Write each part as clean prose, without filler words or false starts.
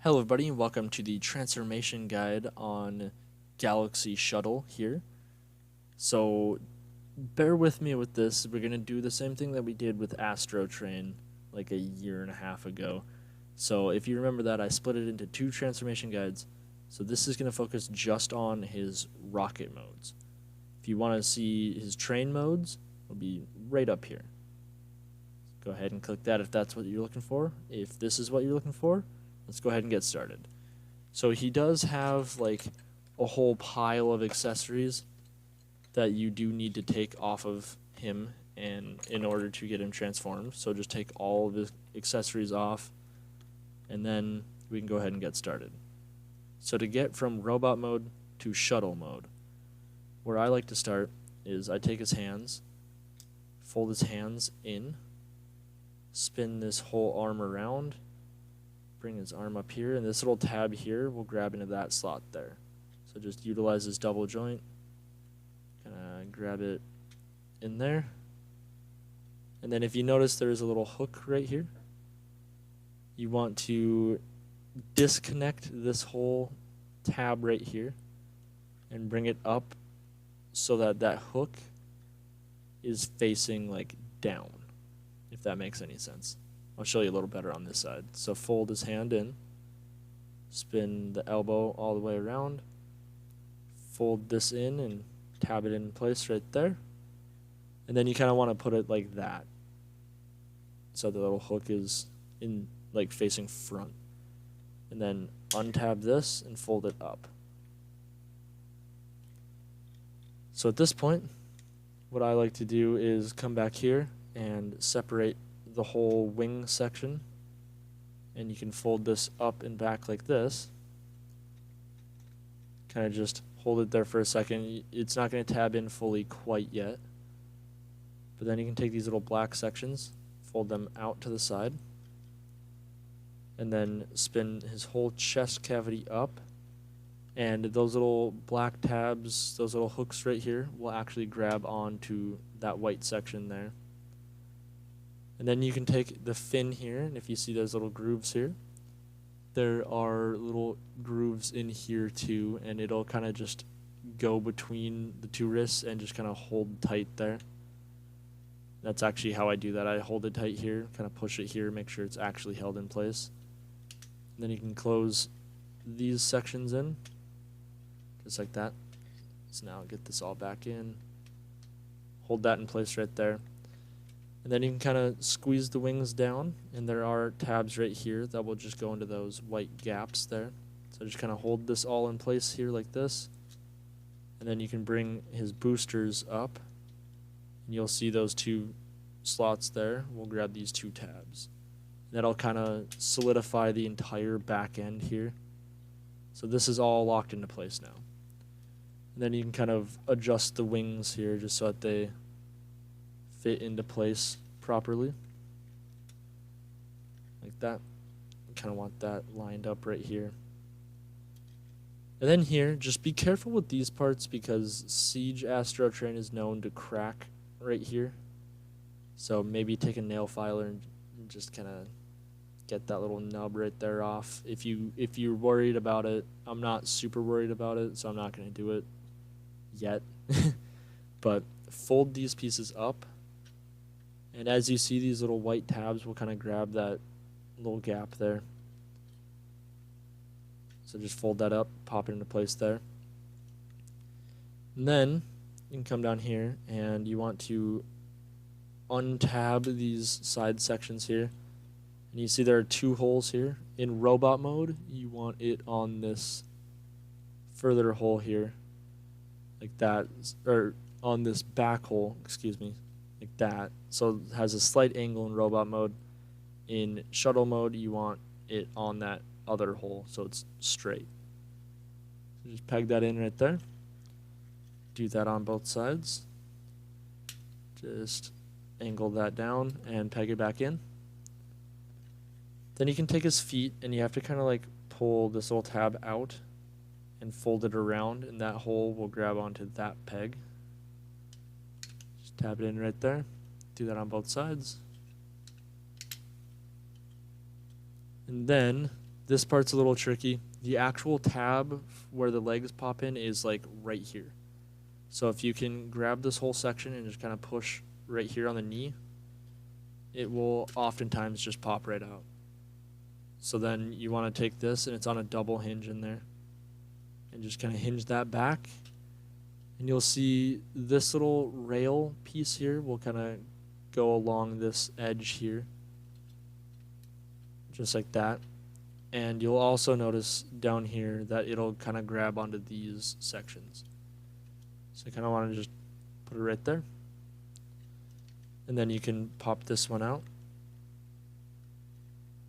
Hello everybody and welcome to the transformation guide on Galaxy Shuttle here. So bear with me with this. We're going to do the same thing that we did with Astrotrain like a year and a half ago. So if you remember that, I split it into two transformation guides. So this is going to focus just on his rocket modes. If you want to see his train modes, it'll be right up here. Go ahead and click that if that's what you're looking for. If this is what you're looking for, let's go ahead and get started. So he does have like a whole pile of accessories that you do need to take off of him and in order to get him transformed. So just take all of his accessories off and then we can go ahead and get started. So to get from robot mode to shuttle mode, where I like to start is I take his hands, fold his hands in, spin this whole arm around, bring his arm up here, and this little tab here will grab into that slot there. So just utilize this double joint, kind of grab it in there. And then if you notice there's a little hook right here, you want to disconnect this whole tab right here and bring it up so that that hook is facing like down, if that makes any sense. I'll show you a little better on this side. So fold his hand in, spin the elbow all the way around, fold this in and tab it in place right there. And then you kind of want to put it like that, so the little hook is in like facing front. And then untab this and fold it up. So at this point, what I like to do is come back here and separate the whole wing section, and you can fold this up and back like this. Kind of just hold it there for a second. It's not going to tab in fully quite yet, but then you can take these little black sections, fold them out to the side, and then spin his whole chest cavity up, and those little black tabs, those little hooks right here, will actually grab onto that white section there. And then you can take the fin here, and if you see those little grooves here, there are little grooves in here too, and it'll kind of just go between the two wrists and just kind of hold tight there. That's actually how I do that. I hold it tight here, kind of push it here, make sure it's actually held in place. And then you can close these sections in, just like that. So now get this all back in. Hold that in place right there. And then you can kind of squeeze the wings down, and there are tabs right here that will just go into those white gaps there. So just kind of hold this all in place here like this. And then you can bring his boosters up, and you'll see those two slots there. We'll grab these two tabs. That'll kind of solidify the entire back end here. So this is all locked into place now. And then you can kind of adjust the wings here just so that they fit into place properly, like that. You kind of want that lined up right here. And then here, just be careful with these parts because Siege Astrotrain is known to crack right here. So maybe take a nail filer and just kind of get that little nub right there off. If you're worried about it, I'm not super worried about it, so I'm not going to do it yet. But fold these pieces up. And as you see, these little white tabs will kind of grab that little gap there. So just fold that up, pop it into place there. And then you can come down here and you want to untab these side sections here. And you see there are two holes here. In robot mode, you want it on this further hole here, like that, or on this back hole, excuse me, like that. So it has a slight angle in robot mode. In shuttle mode, you want it on that other hole, so it's straight. So just peg that in right there. Do that on both sides. Just angle that down and peg it back in. Then you can take his feet, and you have to kind of like pull this little tab out and fold it around, and that hole will grab onto that peg. Just tab it in right there. Do that on both sides. And then This part's a little tricky. The actual tab where the legs pop in is like right here. So if you can grab this whole section and just kind of push right here on the knee, it will oftentimes just pop right out. So then you want to take this, and it's on a double hinge in there, and just kind of hinge that back. And you'll see this little rail piece here will kind of go along this edge here, just like that. And you'll also notice down here that it'll kind of grab onto these sections. So you kind of want to just put it right there. And then you can pop this one out.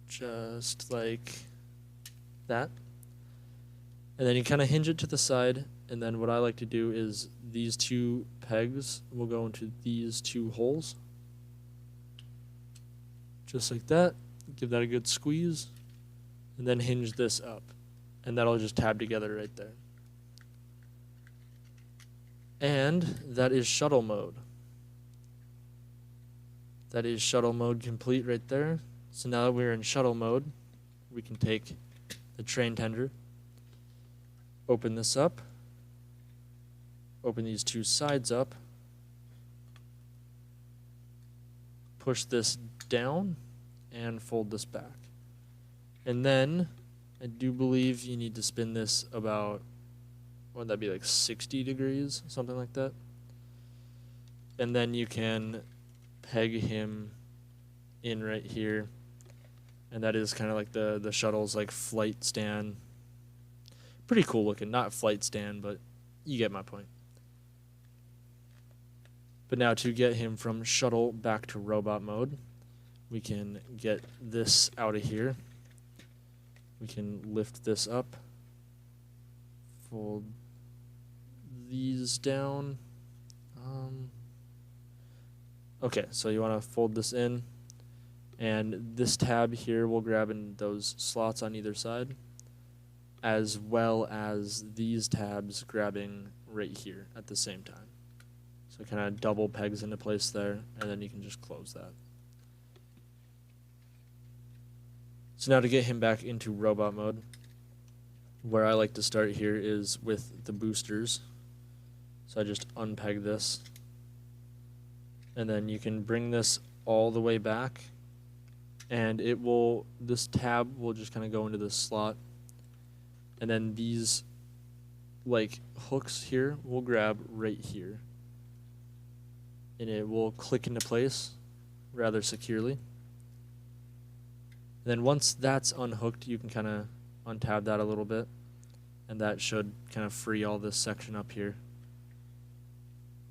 Just like that. And then you kind of hinge it to the side. And then what I like to do is these two pegs will go into these two holes. Just like that. Give that a good squeeze. And then hinge this up. And that'll just tab together right there. And that is shuttle mode. That is shuttle mode complete right there. So now that we're in shuttle mode, we can take the train tender, open this up, open these two sides up, push this down, and fold this back. And then I do believe you need to spin this about, what would that be, like 60 degrees, something like that. And then you can peg him in right here. And that is kind of like the shuttle's like flight stand. Pretty cool looking, not flight stand, but you get my point. But now to get him from shuttle back to robot mode, we can get this out of here. We can lift this up, fold these down. Okay, so you want to fold this in, and this tab here will grab in those slots on either side, as well as these tabs grabbing right here at the same time. So it kind of double pegs into place there, and then you can just close that. So now to get him back into robot mode, where I like to start here is with the boosters. So I just unpeg this. And then you can bring this all the way back. And it will, this tab will just kind of go into this slot. And then these like hooks here will grab right here. And it will click into place rather securely. And then once that's unhooked, you can kind of untab that a little bit. And that should kind of free all this section up here.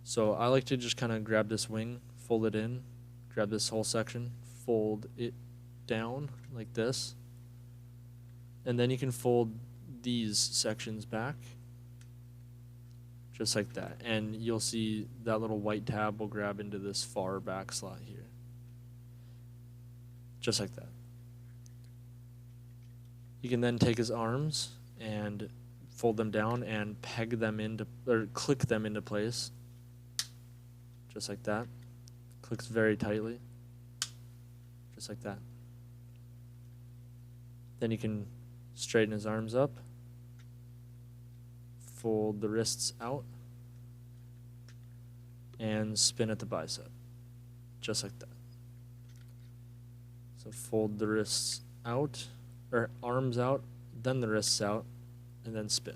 So I like to just kind of grab this wing, fold it in, grab this whole section, fold it down like this. And then you can fold these sections back. Just like that. And you'll see that little white tab will grab into this far back slot here. Just like that. You can then take his arms and fold them down and peg them into, or click them into place. Just like that. Clicks very tightly. Just like that. Then you can straighten his arms up. Fold the wrists out. And spin at the bicep. Just like that. So fold the wrists out, or arms out, then the wrists out, and then spin.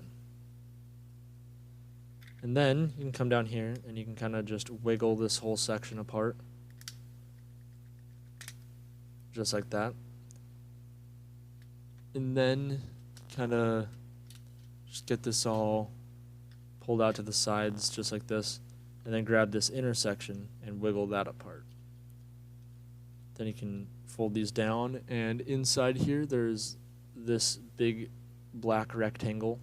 And then you can come down here and you can kind of just wiggle this whole section apart. Just like that. And then kind of just get this all pulled out to the sides just like this. And then grab this intersection and wiggle that apart. Then you can fold these down, and inside here there's this big black rectangle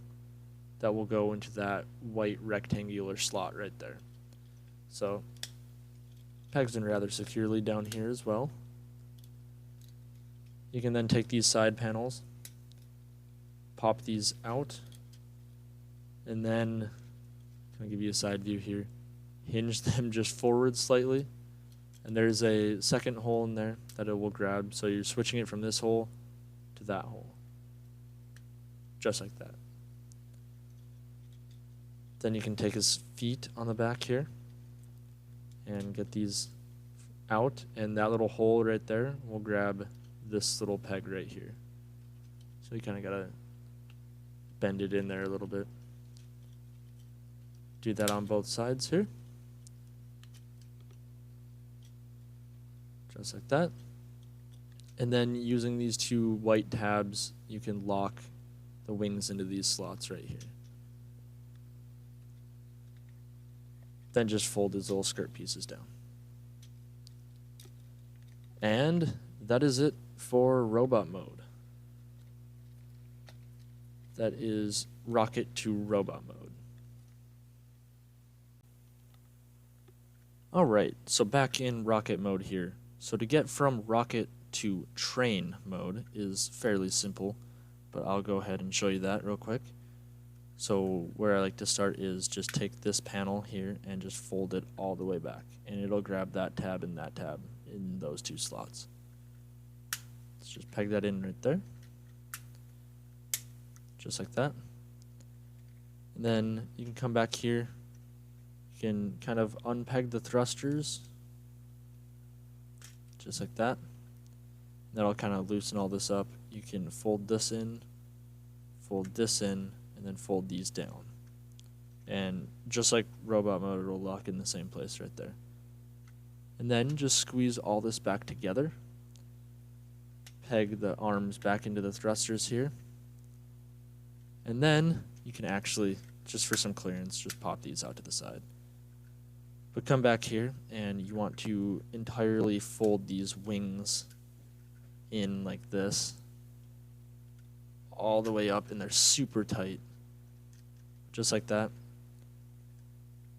that will go into that white rectangular slot right there. So pegs in rather securely down here as well. You can then take these side panels, pop these out, and then I'll give you a side view here. Hinge them just forward slightly, and there's a second hole in there that it will grab, so you're switching it from this hole to that hole. just like that. Then you can take his feet on the back here and get these out, and that little hole right there will grab this little peg right here. So you kind of gotta bend it in there a little bit. Do that on both sides here. Just like that. And then using these two white tabs, you can lock the wings into these slots right here. Then just fold his little skirt pieces down. And that is it for robot mode. That is rocket to robot mode. Alright, so back in rocket mode here. So to get from rocket to train mode is fairly simple, but I'll go ahead and show you that real quick. So where I like to start is just take this panel here and just fold it all the way back, and it'll grab that tab and that tab in those two slots. Let's just peg that in right there, just like that. And then you can come back here, you can kind of unpeg the thrusters, just like that. That'll kind of loosen all this up. You can fold this in, and then fold these down. And just like robot mode, it'll lock in the same place right there. And then just squeeze all this back together. Peg the arms back into the thrusters here. And then you can actually, just for some clearance, just pop these out to the side. But come back here and you want to entirely fold these wings in like this, all the way up, and they're super tight, just like that.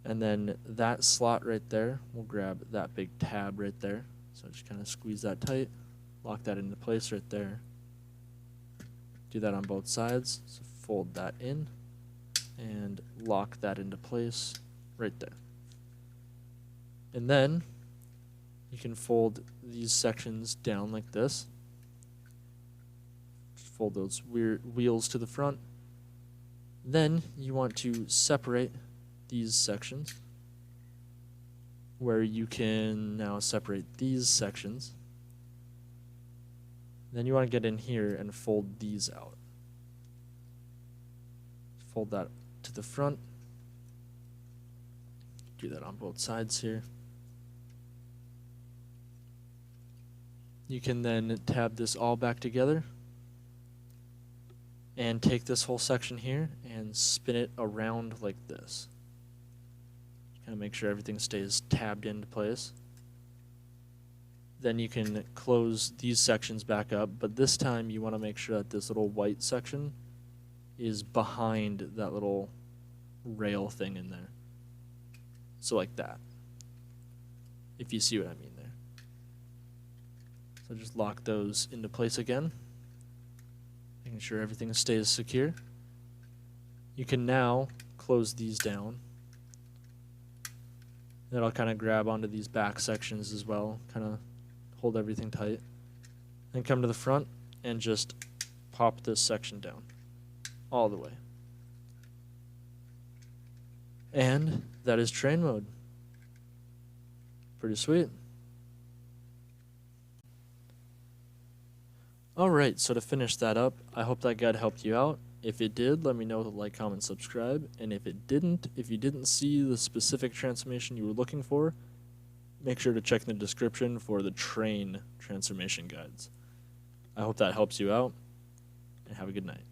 And then that slot right there will grab that big tab right there, so just kind of squeeze that tight, lock that into place right there. Do that on both sides, so fold that in and lock that into place right there. And then you can fold these sections down like this. Fold those weird wheels to the front. Then you want to separate these sections, where you can now separate these sections. Then you want to get in here and fold these out. Fold that to the front. Do that on both sides here. You can then tab this all back together and take this whole section here and spin it around like this. Kind of make sure everything stays tabbed into place. Then you can close these sections back up, but this time you want to make sure that this little white section is behind that little rail thing in there. So like that, if you see what I mean there. So just lock those into place again, making sure everything stays secure. You can now close these down. That'll kind of grab onto these back sections as well, kind of hold everything tight. Then come to the front and just pop this section down all the way. And that is train mode. Pretty sweet. Alright, so to finish that up, I hope that guide helped you out. If it did, let me know with a like, comment, subscribe. And if it didn't, if you didn't see the specific transformation you were looking for, make sure to check in the description for the train transformation guides. I hope that helps you out, and have a good night.